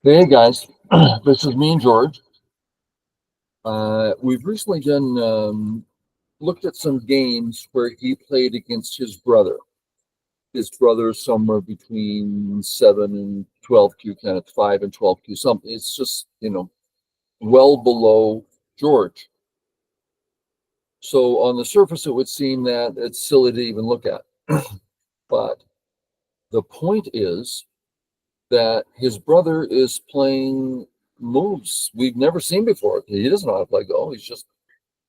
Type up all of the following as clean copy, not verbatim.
Hey guys, this is me and George. We've recently done looked at some games where he played against his brother. His brother is somewhere between 7 and 12 Q, kind of 5 and 12 Q, something. It's just, well below George. So on the surface, it would seem that it's silly to even look at. But the point is that his brother is playing moves we've never seen before. He doesn't know how to play Go. He's just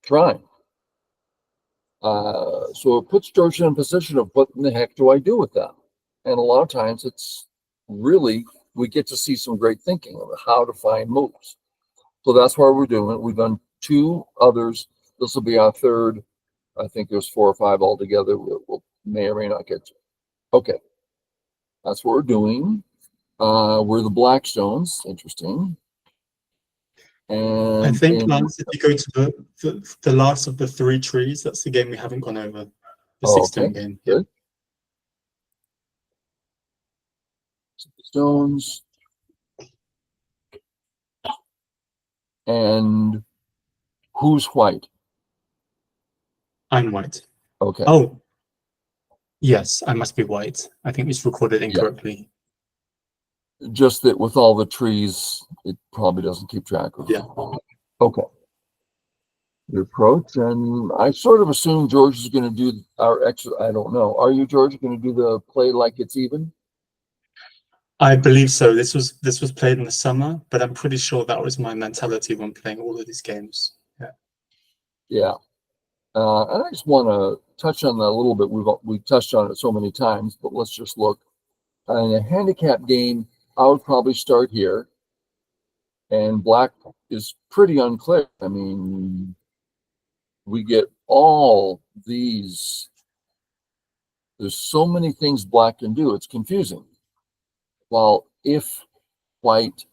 trying. So it puts George in a position of what in the heck do I do with that? And a lot of times it's really, we get to see some great thinking of how to find moves. So that's why we're doing it. We've done two others. This will be our third. I think there's 4 or 5 altogether. We'll may or may not get to. Okay. That's what we're doing. We're the Blackstones. Interesting. And I think, Lance, if you go to the last of the 3 trees, that's the game we haven't gone over. The 6-stone game. Good. Stones. And who's white? I'm white. Okay. Oh, yes, I must be white. I think it's recorded incorrectly. Yeah. Just that with all the trees, it probably doesn't keep track of. Yeah. Okay. Your approach, and I sort of assume George is going to do our extra. I don't know. Are you, George, going to do the play like it's even? I believe so. This was played in the summer, but I'm pretty sure that was my mentality when playing all of these games. Yeah. Yeah. And I just want to touch on that a little bit. We've touched on it so many times, but let's just look. In a handicap game, I would probably start here. And black is pretty unclear. I mean, we get all these. There's so many things black can do. It's confusing. While if white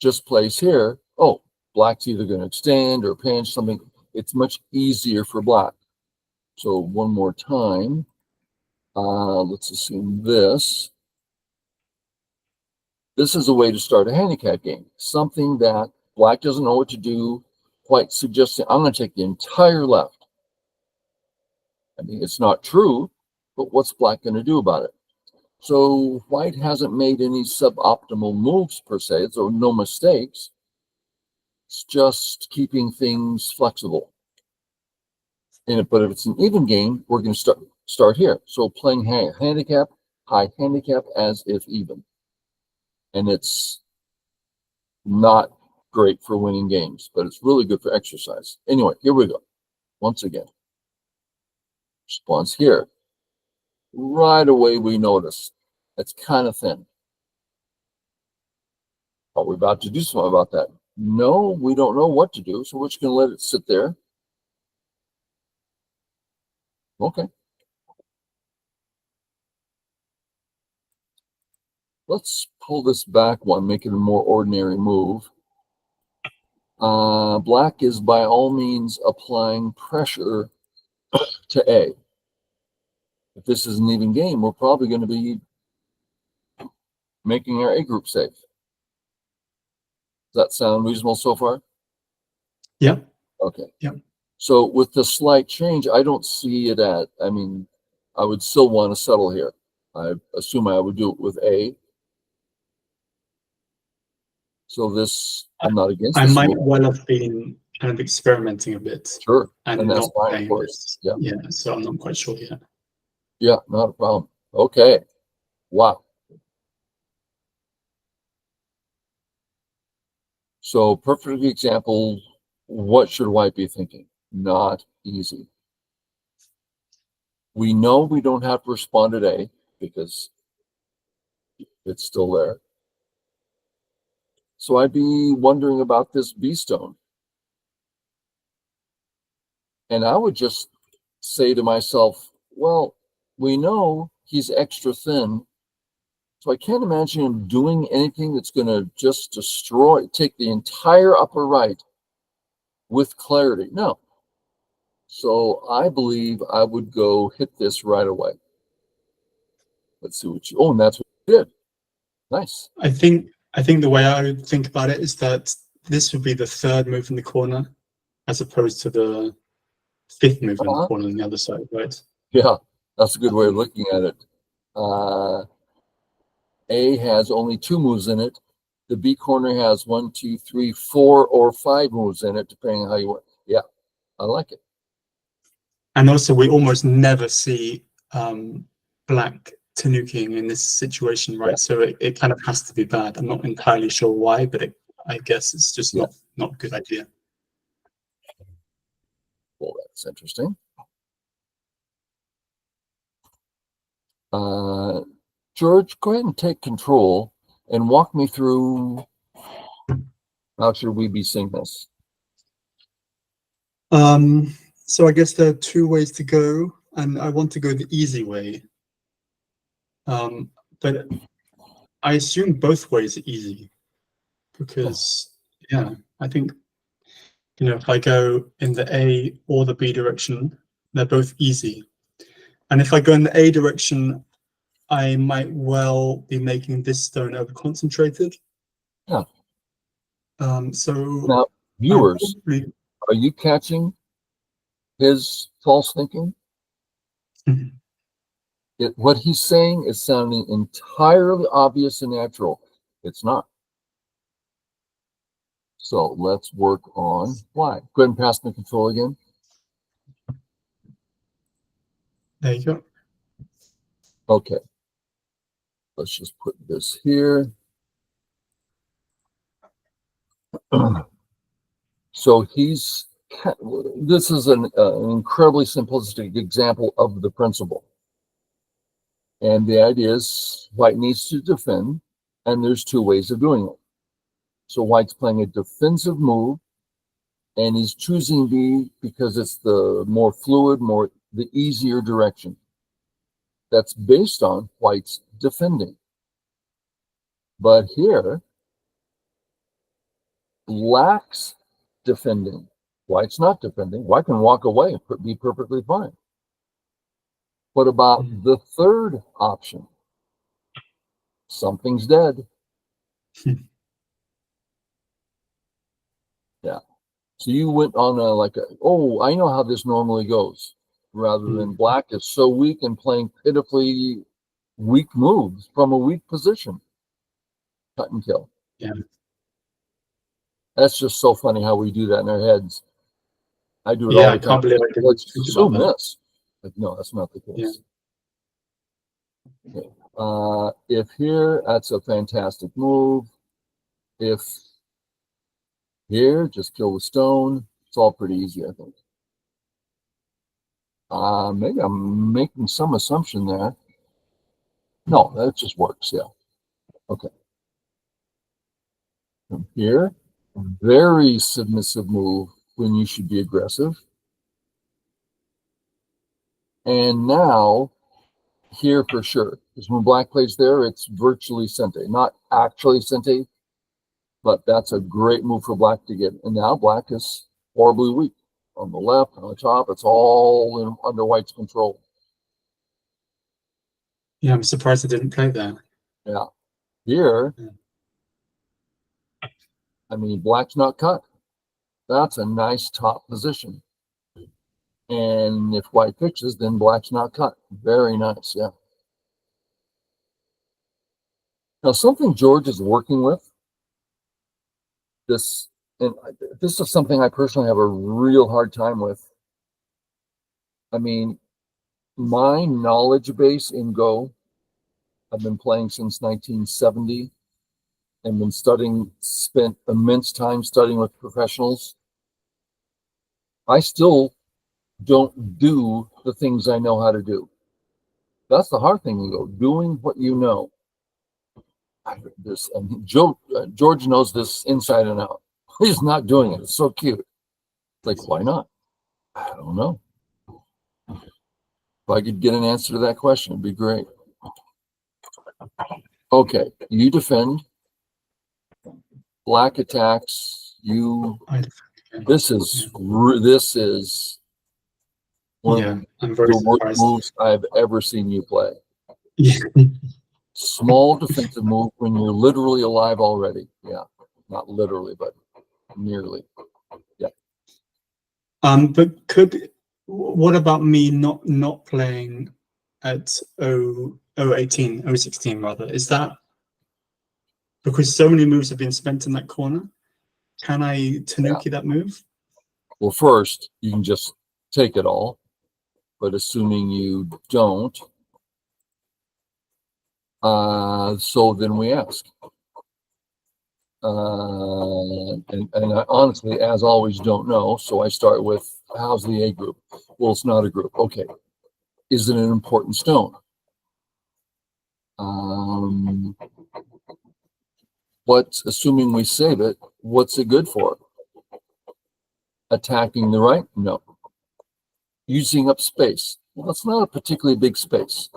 just plays here, oh, black's either going to extend or pinch something. It's much easier for black. So one more time. Let's assume this. This is a way to start a handicap game. Something that black doesn't know what to do. White suggesting, I'm going to take the entire left. I mean, it's not true, but what's black going to do about it? So white hasn't made any suboptimal moves per se, so no mistakes. It's just keeping things flexible. But if it's an even game, we're going to start here. So playing handicap, high handicap as if even. And it's not great for winning games, but it's really good for exercise. Anyway, here we go. Once again. Response here. Right away we notice it's kind of thin. Are we about to do something about that? No, we don't know what to do, so we're just going to let it sit there. Okay. Let's pull this back one, make it a more ordinary move. Black is by all means applying pressure to A. If this is an even game, we're probably going to be making our A group safe. Does that sound reasonable so far? Yeah. Okay. Yeah. So with the slight change, I don't see it at, I mean, I would still want to settle here. I assume I would do it with A. So this, I'm not against I this. might well have been kind of experimenting a bit. Sure. And that's not fine, playing of course. this. Yeah, so I'm not quite sure yet. Yeah, not a problem. Okay. Wow. So perfect example, what should white be thinking? Not easy. We know we don't have to respond at A because it's still there. So I'd be wondering about this B stone. And I would just say to myself, well, we know he's extra thin. So I can't imagine him doing anything that's going to just take the entire upper right with clarity. No. So I believe I would go hit this right away. Let's see what and that's what you did. Nice. I think the way I would think about it is that this would be the third move in the corner, as opposed to the fifth move in the Uh-huh. corner on the other side, right? Yeah, that's a good way of looking at it. A has only 2 moves in it. The B corner has 1, 2, 3, 4, or 5 moves in it, depending on how you want. Yeah, I like it. And also, we almost never see black tanuking in this situation, right? Yeah. So it kind of has to be bad. I'm not entirely sure why, but I guess it's just Yeah. not a good idea. Well, that's interesting. George, go ahead and take control and walk me through how should we be seeing this. So I guess there are 2 ways to go, and I want to go the easy way. But I assume both ways are easy because, yeah, I think, if I go in the A or the B direction, they're both easy. And if I go in the A direction, I might well be making this stone over concentrated. Yeah. So Now, viewers, are you catching his false thinking? What he's saying is sounding entirely obvious and natural. It's not. So let's work on why. Go ahead and pass me control again. There you go. Okay. Let's just put this here. So this is an incredibly simplistic example of the principle. And the idea is white needs to defend, and there's 2 ways of doing it. So white's playing a defensive move, and he's choosing B because it's the more fluid, the easier direction. That's based on white's defending. But here, black's defending. White's not defending. White can walk away and be perfectly fine. What about the third option? Something's dead. Yeah. So you went on I know how this normally goes, rather than black is so weak and playing pitifully weak moves from a weak position. Cut and kill. Yeah. That's just so funny how we do that in our heads. I do it Yeah, all the time. I can't believe I didn't Let's think assume about that. this. Like, no, that's not the case. Yeah. Okay. If here, that's a fantastic move. If here, just kill the stone. It's all pretty easy, I think. Maybe I'm making some assumption there. No, that just works, yeah. Okay. From here, very submissive move when you should be aggressive. And now, here for sure, because when black plays there, it's virtually sente. Not actually sente, but that's a great move for black to get. And now black is horribly weak. On the left, on the top, it's all under white's control. Yeah, I'm surprised I didn't play there. Yeah. Here, I mean, black's not cut. That's a nice top position. And if white fixes, then black's not cut. Very nice, yeah. Now, something George is working with, this is something I personally have a real hard time with. I mean, my knowledge base in Go, I've been playing since 1970 and spent immense time studying with professionals. I still don't do the things I know how to do. That's the hard thing in Go, doing what you know. George knows this inside and out. He's not doing it. It's so cute. Like, why not? I don't know. If I could get an answer to that question, it'd be great. Okay, you defend. Black attacks. This is one of the worst moves I've ever seen you play. Yeah. Small defensive move when you're literally alive already. Yeah, not literally, but nearly. Yeah. But what about me not playing at 016 rather? Is that because so many moves have been spent in that corner? Can I Tanuki that move? Well, first, you can just take it all, but assuming you don't, so then we ask. And I honestly, as always, don't know. So I start with, how's the A group? Well, it's not a group. Okay. Is it an important stone? Assuming we save it, what's it good for? Attacking the right? No. Using up space? Well, that's not a particularly big space.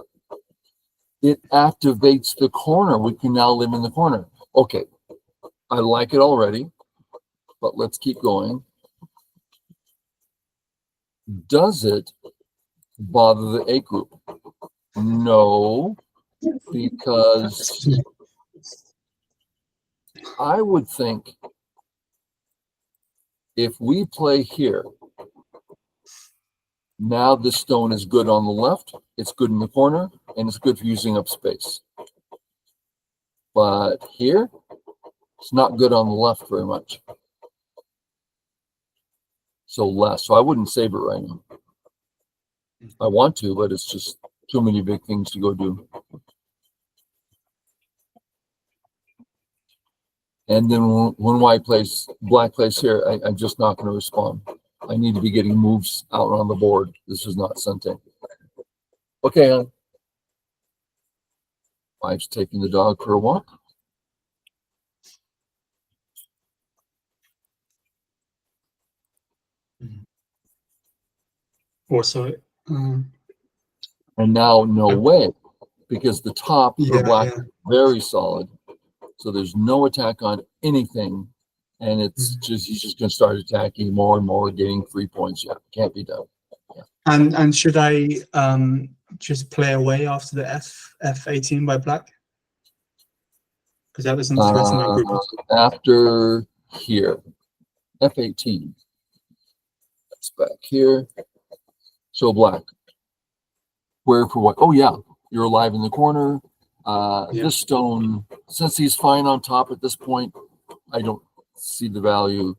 It activates the corner. We can now live in the corner. Okay, I like it already, but let's keep going. Does it bother the A group? No, because I would think if we play here, now this stone is good on the left, it's good in the corner, and it's good for using up space. But here, it's not good on the left very much. So less. So I wouldn't save it right now. I want to, but it's just too many big things to go do. And then when black plays here, I'm just not going to respond. I need to be getting moves out on the board. This is not Sunday. Okay, wife's taking the dog for a walk. Also, and now no way, because the top for black is very solid. So there's no attack on anything. And it's just, he's just going to start attacking more and more, getting 3 points. Yeah, can't be done. Yeah. And should I just play away after the F18 by black? Because that doesn't threaten my group. After here, F18. That's back here. So black. Where for what? Oh yeah, you're alive in the corner. This stone, since he's fine on top at this point, I don't see the value.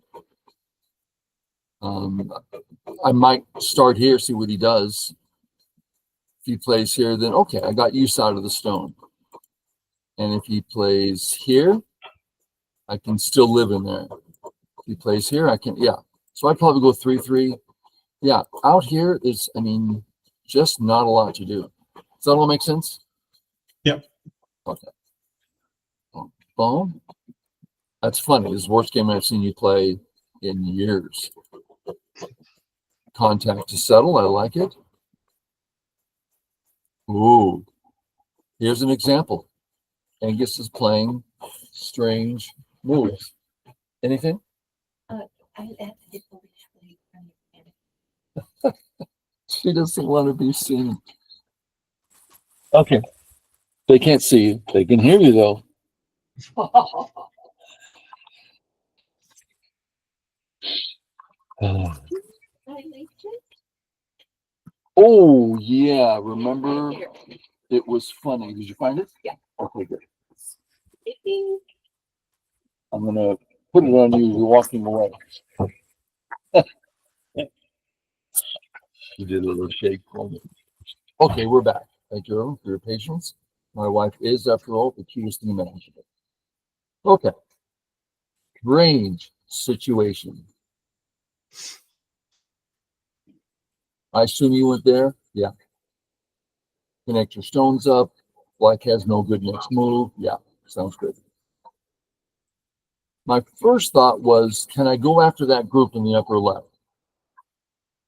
I might start here, see what he does. If he plays here, then okay, I got use out of the stone. And if he plays here, I can still live in there. If he plays here, I can, yeah. So I'd probably go 3-3. Yeah, out here is, I mean, just not a lot to do. Does that all make sense? Yep. Okay. Boom. That's funny. This is the worst game I've seen you play in years. Contact to settle. I like it. Ooh. Here's an example. Angus is playing strange moves. Anything? She doesn't want to be seen. Okay. They can't see you. They can hear you, though. Oh, yeah. Remember? It was funny. Did you find it? Yeah. Okay, good. I'm going to put it on you. You're walking away. You did a little shake for me. Okay, we're back. Thank you for your patience. My wife is, after all, the cutest thing imaginable. Okay. Range situation. I assume you went there? Yeah. Connect your stones up. Black has no good next move. Yeah, sounds good. My first thought was, can I go after that group in the upper left?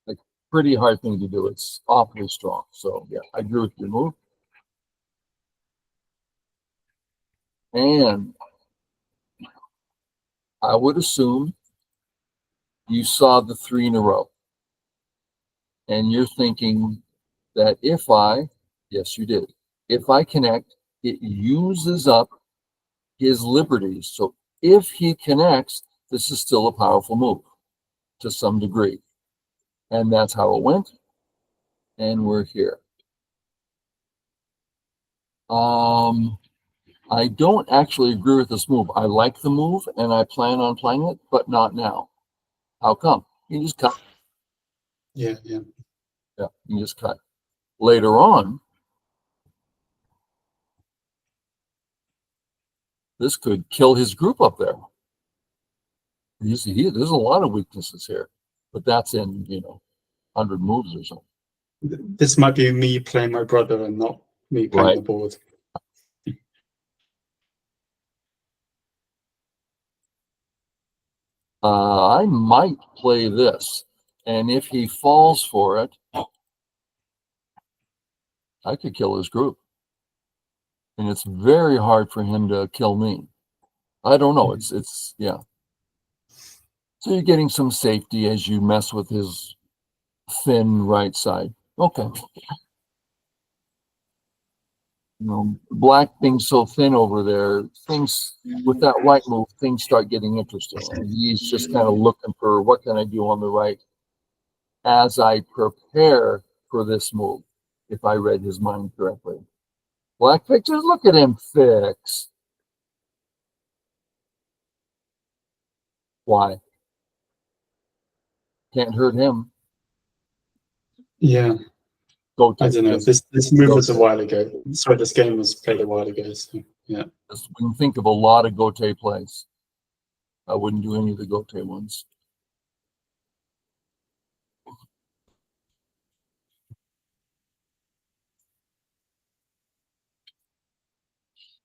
Like, pretty hard thing to do. It's awfully strong. So, yeah, I agree with your move. And I would assume you saw the 3 in a row. And you're thinking that if I, yes, you did. If I connect, it uses up his liberties. So if he connects, this is still a powerful move to some degree. And that's how it went. And we're here. I don't actually agree with this move. I like the move and I plan on playing it, but not now. How come? You just cut. Yeah. Yeah, you just cut. Later on, this could kill his group up there. There's a lot of weaknesses here, but that's in 100 moves or something. This might be me playing my brother and not me playing the board. I might play this, and if he falls for it, I could kill his group. And it's very hard for him to kill me. I don't know. It's yeah. So you're getting some safety as you mess with his thin right side. Okay. Black being so thin over there, things with that right move, things start getting interesting. And he's just kind of looking for what can I do on the right as I prepare for this move, if I read his mind correctly. Black pictures, look at him fix. Why? Can't hurt him. Yeah. Go I don't know. This move was a while ago. Sorry, this game was played a while ago. So, yeah. We can think of a lot of Gote plays. I wouldn't do any of the Gote ones.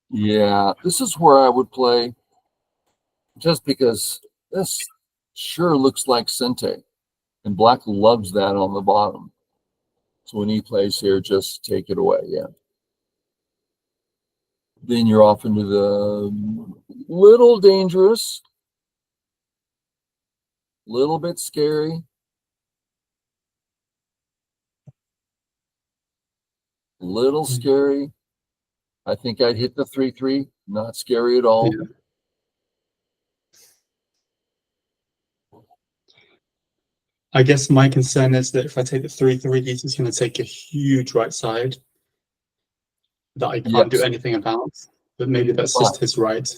Yeah, this is where I would play, just because this sure looks like Sente, and Black loves that on the bottom. So when he plays here, just take it away. Yeah. Then you're off into the little dangerous, little bit scary. Little scary. I think I'd hit the 3-3. Not scary at all. Yeah. I guess my concern is that if I take the 3-3, he's going to take a huge right side that I can't do anything about. But maybe that's just his right.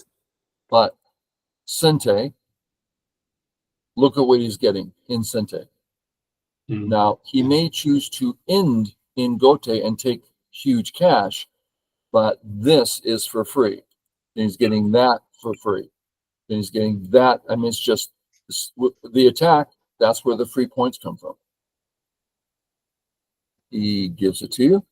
But Sente, look at what he's getting in Sente. Now, he may choose to end in Gote and take huge cash, but this is for free. And he's getting that for free. And he's getting that. I mean, it's just the attack. That's where the free points come from. He gives it to you.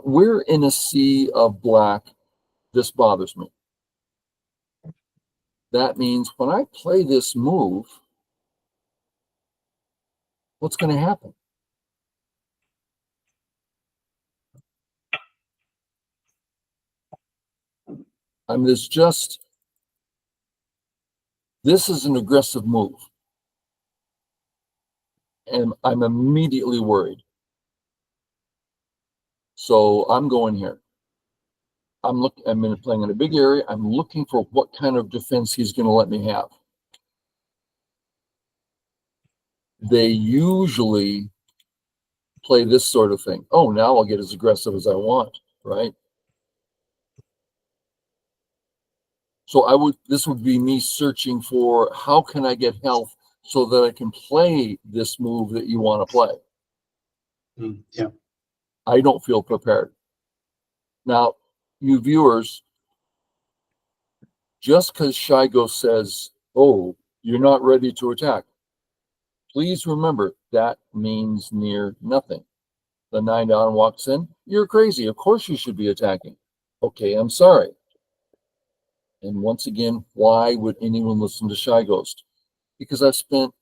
We're in a sea of black. This bothers me. That means when I play this move, what's going to happen? I mean, this is an aggressive move. And I'm immediately worried. So I'm going here. I'm playing in a big area. I'm looking for what kind of defense he's going to let me have. They usually play this sort of thing. Oh, now I'll get as aggressive as I want, right? So this would be me searching for how can I get health so that I can play this move that you want to play. Yeah. I don't feel prepared. Now, you viewers, just because Shygost says, oh, you're not ready to attack, please remember that means near nothing. The 9-down walks in, you're crazy. Of course you should be attacking. Okay, I'm sorry. And once again, why would anyone listen to Shygost? Because I've spent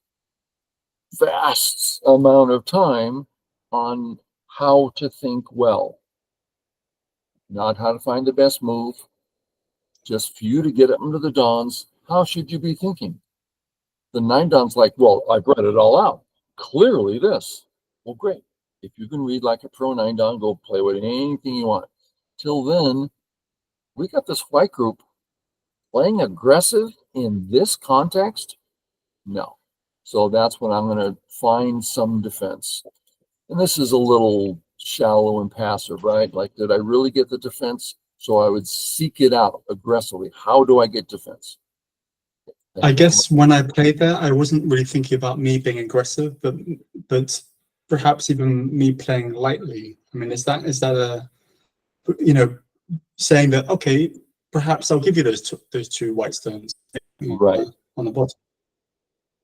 vast amount of time on how to think well, not how to find the best move, just for you to get up into the dawns. How should you be thinking? The 9-down's like, well, I've read it all out. Clearly this. Well, great. If you can read like a pro 9 down, go play with anything you want. Till then, we got this white group playing aggressive in this context. No. So that's when I'm going to find some defense. And this is a little shallow and passive, right? Like, did I really get the defense? So I would seek it out aggressively. How do I get defense? I guess when I played there, I wasn't really thinking about me being aggressive, but perhaps even me playing lightly. I mean, is that a, you know, saying that, okay, perhaps I'll give you those two white stones right on the bottom.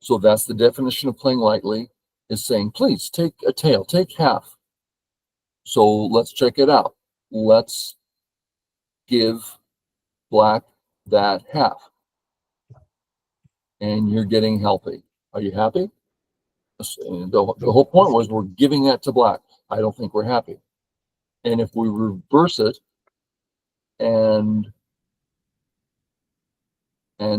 So that's the definition of playing lightly, is saying, please take a tail, take half. So let's check it out. Let's give black that half. And you're getting healthy. Are you happy? The whole point was we're giving that to black. I don't think we're happy. And if we reverse it and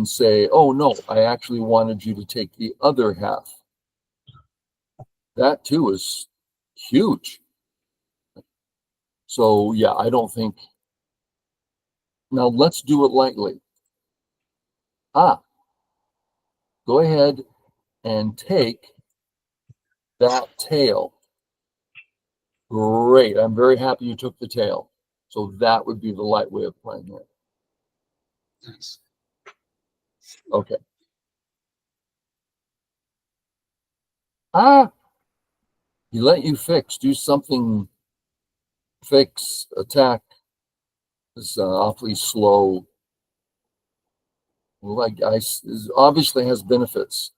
say, oh no, I actually wanted you to take the other half, that too is huge. So yeah, I don't think. Now let's do it lightly. Go ahead and take that tail. Great, I'm very happy you took the tail. So that would be the light way of playing it. Nice. Okay. He let you do something, fix, attack. Is awfully slow. Well, obviously has benefits,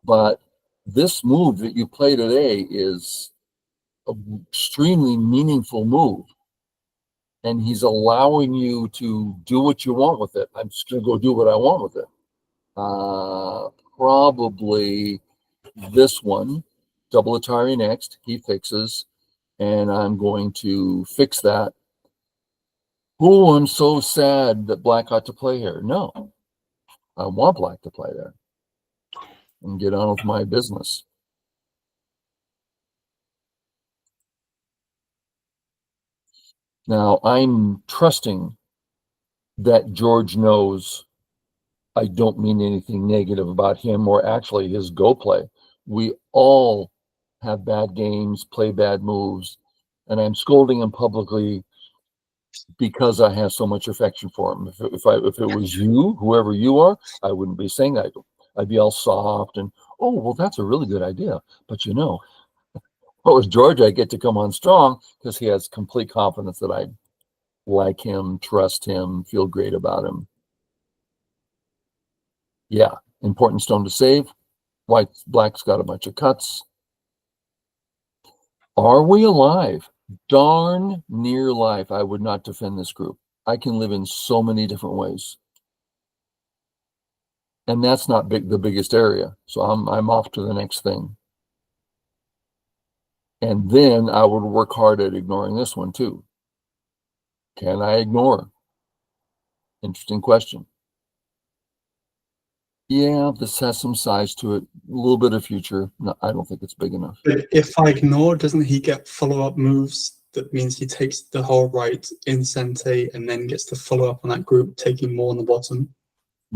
but this move that you play today is an extremely meaningful move, and he's allowing you to do what you want with it. I'm just going to go do what I want with it. Probably this one, double Atari next. He fixes, and I'm going to fix that. Oh, I'm so sad that black got to play here. No, I want black to play there and get on with my business. Now, I'm trusting that George knows I don't mean anything negative about him or actually his go play. We all have bad games, play bad moves, and I'm scolding him publicly because I have so much affection for him. If it was you, whoever you are, I wouldn't be saying that. I'd be all soft and, oh, well, that's a really good idea. But with George, I get to come on strong because he has complete confidence that I like him, trust him, feel great about him. Yeah, important stone to save. Black's got a bunch of cuts. Are we alive? Darn near life. I would not defend this group. I can live in so many different ways. And that's not the biggest area. So I'm off to the next thing. And then I would work hard at ignoring this one too. Can I ignore? Interesting question. Yeah, this has some size to it. A little bit of future. No, I don't think it's big enough. But if I ignore, doesn't he get follow-up moves? That means he takes the whole right in Sente and then gets to follow up on that group, taking more on the bottom.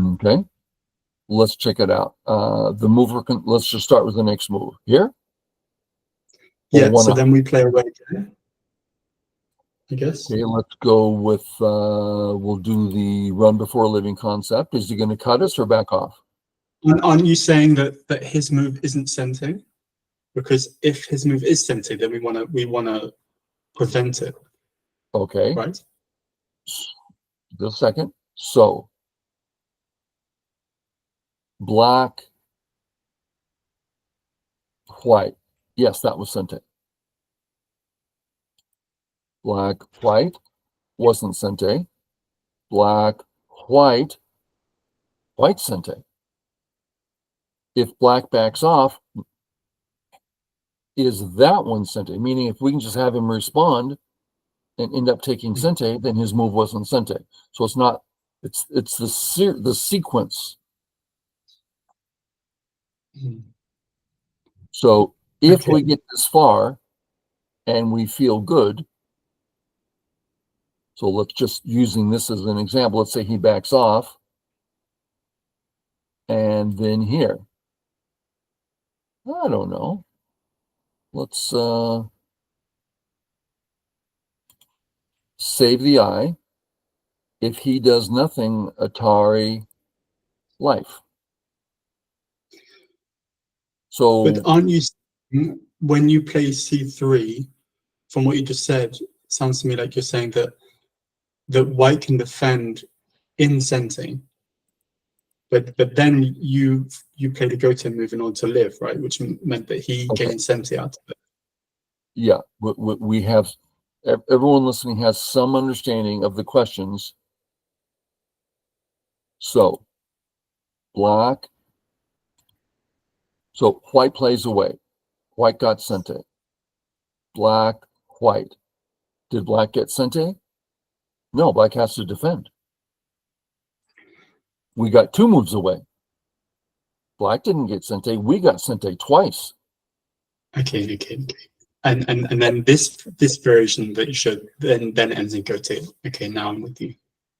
Okay. Let's check it out. The mover let's just start with the next move. Here? Yeah, so then we play away again, I guess. Okay, let's go with, we'll do the run before living concept. Is he going to cut us or back off? Aren't you saying that his move isn't Sente? Because if his move is Sente, then we wanna prevent it. Okay. Right? Just a second. So black, white. Yes, that was Sente. Black, white wasn't Sente. Black, white, white Sente. If black backs off, is that one Sente? Meaning if we can just have him respond and end up taking Sente, then his move wasn't Sente. So it's not, it's the sequence. So If Okay. we get this far and we feel good, so let's just using this as an example, let's say he backs off, and then here, I don't know, let's save the eye. If he does nothing, Atari life. So, But aren't you, when you play c3, from what you just said, it sounds to me like you're saying that white can defend in centing, but then you play the go-to move in order to live, right? Which meant that he okay, gained centi out of it. yeah, we have, everyone listening has some understanding of the questions. So, black, so white plays away. White got cente. Black, white. Did black get cente? No, black has to defend. We got 2 moves away. Black didn't get cente. We got cente twice. Okay. And then this version that you showed then ends in go-to. Okay, now I'm with you.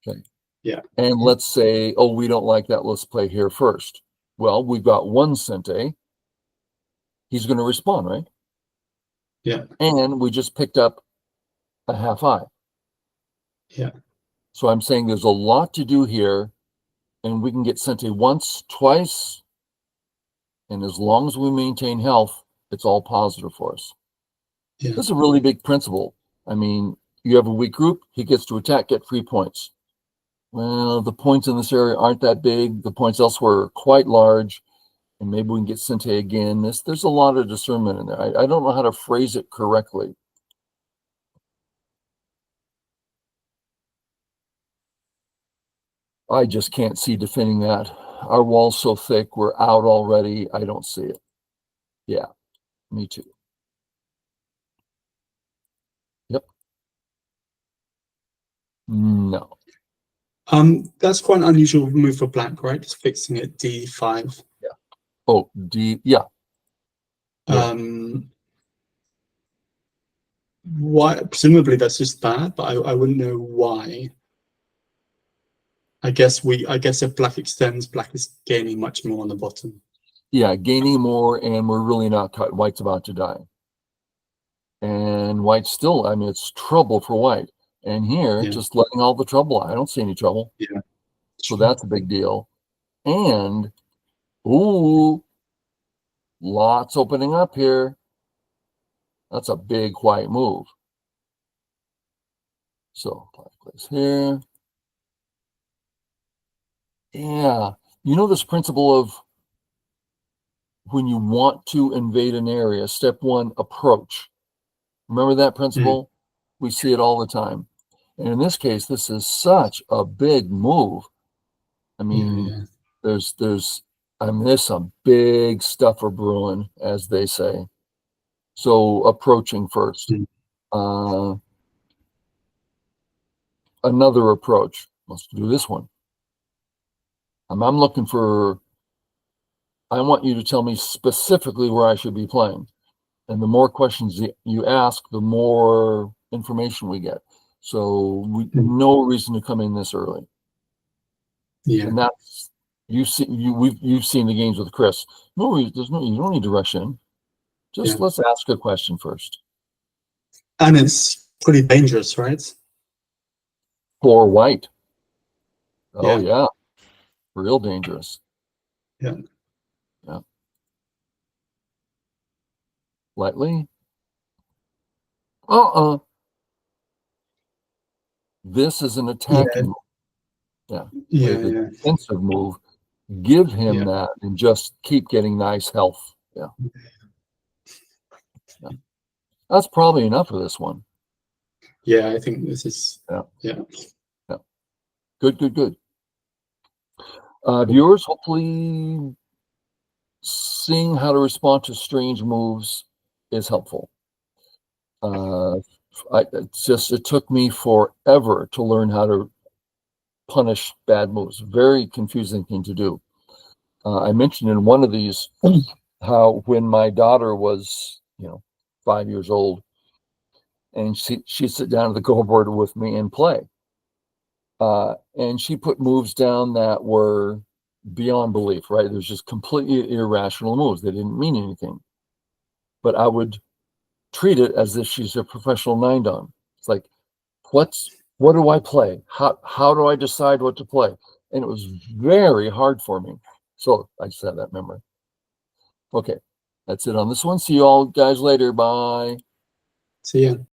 Okay. Yeah. And let's say, oh, we don't like that. Let's play here first. Well, we've got 1 cente. He's going to respond, right? Yeah. And we just picked up a half eye. Yeah. So I'm saying there's a lot to do here, and we can get cente once, twice, and as long as we maintain health, it's all positive for us. Yeah. This is a really big principle. I mean, you have a weak group, he gets to attack, get 3 points. Well, the points in this area aren't that big. The points elsewhere are quite large, and maybe we can get cente again. There's a lot of discernment in there. I don't know how to phrase it correctly. I just can't see defending that. Our wall's so thick, we're out already. I don't see it. Yeah, me too. Yep. No. That's quite an unusual move for black, right? Just fixing it d5. Yeah. Oh, D. Yeah. Yeah. Why? Presumably that's just bad, but I wouldn't know why. I guess if black extends, black is gaining much more on the bottom. Yeah, gaining more, and we're really not cut. White's about to die. And white still, I mean, it's trouble for white. And here, Yeah. just letting all the trouble out. I don't see any trouble. Yeah. So that's a big deal. And, ooh, lots opening up here. That's a big white move. So, black plays here. Yeah. You know this principle of when you want to invade an area, step 1, approach. Remember that principle? We see it all the time. And in this case, this is such a big move. I mean, there's some big stuff for brewing, as they say. So approaching first. Another approach. Let's do this one. I'm looking for, I want you to tell me specifically where I should be playing. And the more questions you ask, the more information we get. So no reason to come in this early. Yeah. And that's, you've seen the games with Chris. You don't need to rush in. Just let's ask a question first. And it's pretty dangerous, right? For white. Oh yeah. Real dangerous. Yeah. Yeah. Lightly. This is an attacking move. The defensive move. Give him that and just keep getting nice health. Yeah. That's probably enough for this one. Yeah, I think this is. Yeah. Good. Viewers, hopefully seeing how to respond to strange moves is helpful. It took me forever to learn how to punish bad moves. Very confusing thing to do. I mentioned in one of these how when my daughter was, 5 years old, and she'd sit down at the go board with me and play. And she put moves down that were beyond belief, right? There's just completely irrational moves. They didn't mean anything. But I would treat it as if she's a professional 9-dan. It's like, what do I play? How do I decide what to play? And it was very hard for me. So I just have that memory. Okay, that's it on this one. See you all guys later. Bye. See ya.